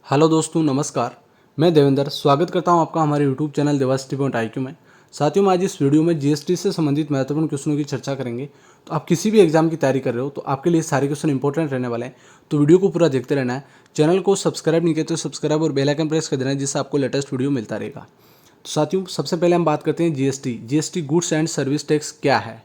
Hello दोस्तों, नमस्कार। मैं देवेंद्र स्वागत करता हूं आपका हमारे यूट्यूब चैनल देवासिटी.iq में। साथियों, आज इस वीडियो में जीएसटी से संबंधित महत्वपूर्ण क्वेश्चनों की चर्चा करेंगे। तो आप किसी भी एग्जाम की तैयारी कर रहे हो तो आपके लिए सारे क्वेश्चन इंपॉर्टेंट रहने वाले हैं, तो वीडियो को पूरा देखते रहना है। चैनल को सब्सक्राइब नहीं किया तो सब्सक्राइब और बेल आइकन प्रेस कर देना है, जिससे आपको लेटेस्ट वीडियो मिलता रहेगा। तो साथियों, सबसे पहले हम बात करते हैं GST goods and service tax क्या है।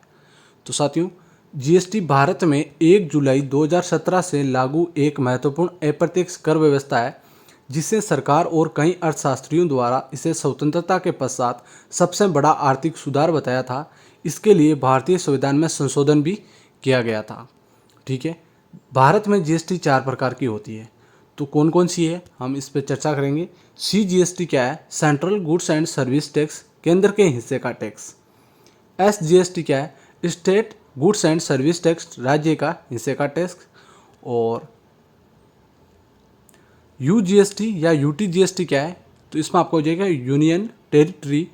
तो साथियों, जीएसटी भारत में 1 जुलाई 2017 से लागू एक महत्वपूर्ण अप्रत्यक्ष कर व्यवस्था है, जिसे सरकार और कई अर्थशास्त्रियों द्वारा इसे स्वतंत्रता के पश्चात सबसे बड़ा आर्थिक सुधार बताया था। इसके लिए भारतीय संविधान में संशोधन भी किया गया था। ठीक है, भारत में जीएसटी 4 प्रकार की होती है। तो कौन कौन सी है, हम इस पर चर्चा करेंगे। सीजीएसटी क्या है? Central goods and service tax, केंद्र के हिस्से का टैक्स। एसजीएसटी क्या है? State goods and service tax, राज्य का हिस्से का टैक्स। और यूजीएसटी या यूटीजीएसटी क्या है? तो इसमें आपको हो जाएगा union territory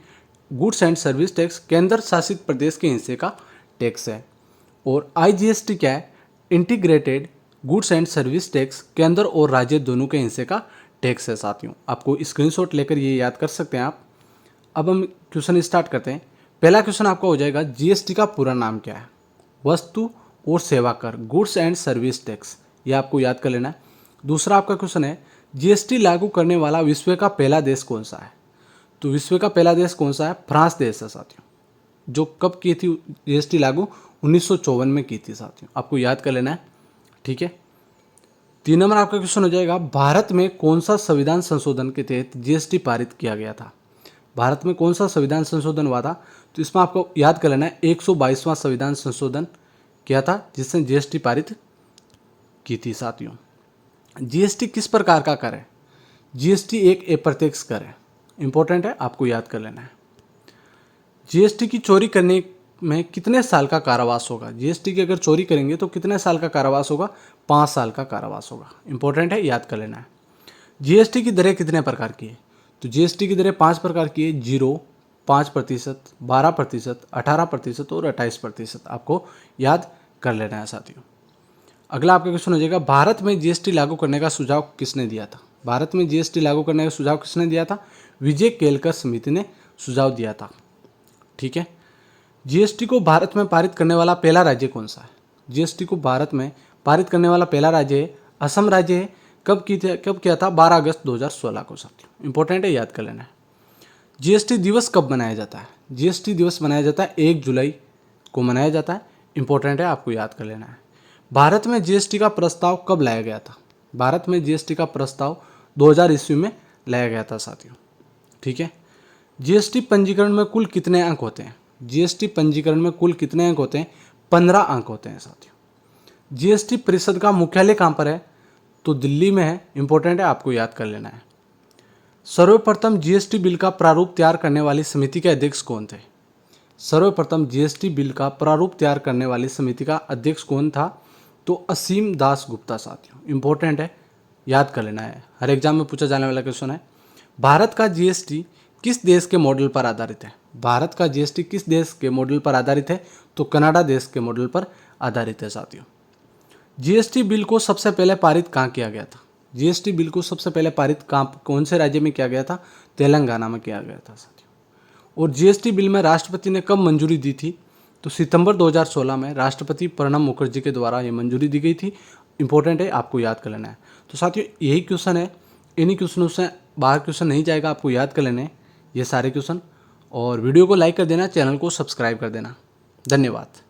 goods and service tax, केंद्र शासित प्रदेश के हिस्से का टैक्स है। और आईजीएसटी क्या है? Integrated goods and service tax, केंद्र और राज्य दोनों के हिस्से का टैक्स है। साथियों, आपको स्क्रीनशॉट लेकर ये याद कर सकते हैं आप। अब हम क्वेश्चन स्टार्ट करते हैं। पहला क्वेश्चन आपका हो जाएगा, जीएसटी का पूरा नाम क्या है? वस्तु और सेवा कर, गुड्स एंड सर्विस टैक्स, ये आपको याद कर लेना है। दूसरा आपका क्वेश्चन है, जीएसटी लागू करने वाला विश्व का पहला देश कौन सा है? तो विश्व का पहला देश कौन सा है? फ्रांस देश है साथियों। जो कब की थी जीएसटी लागू? 1954 में की थी साथियों, आपको याद कर लेना है। ठीक है, 3 नंबर आपका क्वेश्चन हो जाएगा, भारत में कौन सा संविधान संशोधन के तहत जीएसटी पारित किया गया था? भारत में कौन सा संविधान संशोधन हुआ था? तो इसमें आपको याद कर लेना है 122वां संविधान संशोधन किया था, जिसने जीएसटी पारित की थी। साथियों, जीएसटी किस प्रकार का कर है? जीएसटी एक अप्रत्यक्ष कर है, इंपॉर्टेंट है, आपको याद कर लेना है। जीएसटी की चोरी करने में कितने साल का कारावास होगा? जीएसटी की अगर चोरी करेंगे तो कितने साल का कारावास होगा? 5 साल का कारावास होगा, इंपॉर्टेंट है, याद कर लेना है। जीएसटी की दरें कितने प्रकार की है? तो जीएसटी की दरें 5 प्रकार की है। 0, 5%, 12%, 18% और 28%, आपको याद कर लेना है साथियों। अगला आपका क्वेश्चन हो जाएगा, भारत में जीएसटी लागू करने का सुझाव किसने दिया था? भारत में जीएसटी लागू करने का सुझाव किसने दिया था? विजय केलकर समिति ने सुझाव दिया था। ठीक है, जीएसटी को भारत में पारित करने वाला पहला राज्य कौन सा है? जीएसटी को भारत में पारित करने वाला पहला राज्य है असम राज्य है। कब किया था? 12 अगस्त 2016 को साथियों, इंपॉर्टेंट है, याद कर लेना है। जीएसटी दिवस कब मनाया जाता है? जीएसटी दिवस मनाया जाता है 1 जुलाई को मनाया जाता है, इंपॉर्टेंट है, आपको याद कर लेना है। भारत में जीएसटी का प्रस्ताव कब लाया गया था? भारत में जीएसटी का प्रस्ताव 2000 ईस्वी में लाया गया था साथियों। ठीक है, जीएसटी पंजीकरण में कुल कितने अंक होते हैं? जीएसटी पंजीकरण में कुल कितने अंक होते हैं? 15 अंक होते हैं साथियों। जीएसटी परिषद का मुख्यालय कहाँ पर है? तो दिल्ली में है, इंपॉर्टेंट है, आपको याद कर लेना है। सर्वप्रथम जीएसटी बिल का प्रारूप तैयार करने वाली समिति के अध्यक्ष कौन थे? सर्वप्रथम जीएसटी बिल का प्रारूप तैयार करने वाली समिति का अध्यक्ष कौन था? तो असीम दास गुप्ता साथियों, इंपॉर्टेंट है, याद कर लेना है, हर एग्जाम में पूछा जाने वाला क्वेश्चन है। भारत का जीएसटी किस देश के मॉडल पर आधारित है? भारत का जीएसटी किस देश के मॉडल पर आधारित है? तो कनाडा देश के मॉडल पर आधारित है साथियों। जीएसटी बिल को सबसे पहले पारित कहाँ किया गया था? जीएसटी बिल को सबसे पहले पारित कौन से राज्य में किया गया था? तेलंगाना में किया गया था साथियों। और जीएसटी बिल में राष्ट्रपति ने कब मंजूरी दी थी? तो सितंबर 2016 में राष्ट्रपति प्रणब मुखर्जी के द्वारा ये मंजूरी दी गई थी, इंपॉर्टेंट है, आपको याद कर लेना है। तो साथियों, यही क्वेश्चन है, इन्हीं क्वेश्चनों से बाहर क्वेश्चन नहीं जाएगा, आपको याद कर लेने ये सारे क्वेश्चन। और वीडियो को लाइक कर देना, चैनल को सब्सक्राइब कर देना। धन्यवाद।